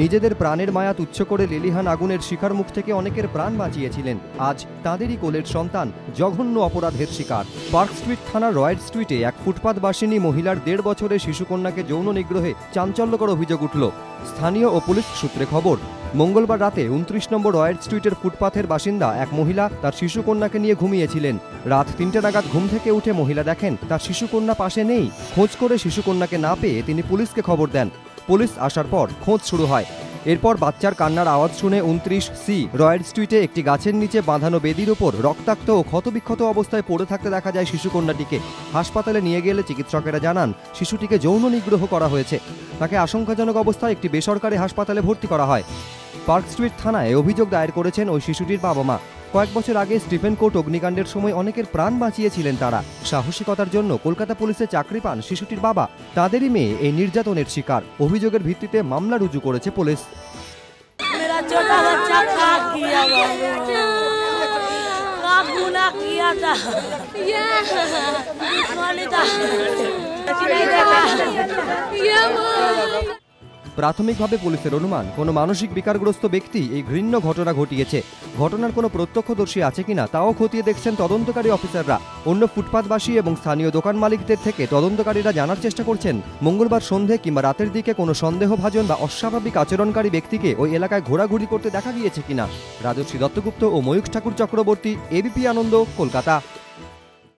নিজেদের প্রাণের মায়া তুচ্ছ করে লেলিহান আগুনের শিখার মুখ থেকে অনেকের প্রাণ বাঁচিয়েছিলেন। আজ তাঁদেরই কোলের সন্তান জঘন্য অপরাধের শিকার। পার্ক স্ট্রিট থানার রয়্যাল স্ট্রিটে এক ফুটপাত বাসিনী মহিলার ১.৫ বছরের শিশুকন্যাকে যৌন নিগ্রহে চাঞ্চল্যকর অভিযোগ উঠল। স্থানীয় ও পুলিশ সূত্রে খবর, মঙ্গলবার রাতে ২৯ নম্বর রয়্যাল স্ট্রিটের ফুটপাথের বাসিন্দা এক মহিলা তার শিশুকন্যাকে নিয়ে ঘুমিয়েছিলেন। রাত ৩টে নাগাদ ঘুম থেকে উঠে মহিলা দেখেন তার শিশুকন্যা পাশে নেই। খোঁজ করে শিশুকন্যাকে না পেয়ে তিনি পুলিশকে খবর দেন। পুলিশ আসার পর খোঁজ শুরু হয়। এরপর বাচ্চার কান্নার আওয়াজ শুনে ২৯C রয়্যাল স্ট্রিটে একটি গাছের নিচে বাঁধানো বেদির ওপর রক্তাক্ত ও ক্ষতবিক্ষত অবস্থায় পড়ে থাকতে দেখা যায় শিশুকন্যাটিকে। হাসপাতালে নিয়ে গেলে চিকিৎসকেরা জানান শিশুটিকে যৌন নিগ্রহ করা হয়েছে। তাকে আশঙ্কাজনক অবস্থায় একটি বেসরকারি হাসপাতালে ভর্তি করা হয়। পার্ক স্ট্রিট থানায় অভিযোগ দায়ের করেছেন ওই শিশুটির বাবা মা। কয়েক বছর আগে স্টিফেন কোর্ট অগ্নিকাণ্ডের সময় অনেকের প্রাণ বাঁচিয়েছিলেন তারা। সাহসিকতার জন্য কলকাতা পুলিশে চাকরি পান শিশুটির বাবা। তাদেরই মেয়ে এই নির্যাতনের শিকার। অভিযোগের ভিত্তিতে মামলা রুজু করেছে পুলিশ। প্রাথমিকভাবে পুলিশের অনুমান, কোনো মানসিক বিকারগ্রস্ত ব্যক্তি এই ঘৃণ্য ঘটনা ঘটিয়েছে। ঘটনার কোনো প্রত্যক্ষদর্শী আছে কিনা তাও খতিয়ে দেখছেন তদন্তকারী অফিসাররা। অন্য ফুটপাতবাসী এবং স্থানীয় দোকান মালিকদের থেকে তদন্তকারীরা জানার চেষ্টা করছেন মঙ্গলবার সন্ধে কিংবা রাতের দিকে কোনো সন্দেহভাজন বা অস্বাভাবিক আচরণকারী ব্যক্তিকে ওই এলাকায় ঘোরাঘুরি করতে দেখা গিয়েছে কিনা। রাজশ্রী দত্তগুপ্ত ও ময়ূখ ঠাকুর চক্রবর্তী, এবিপি আনন্দ, কলকাতা।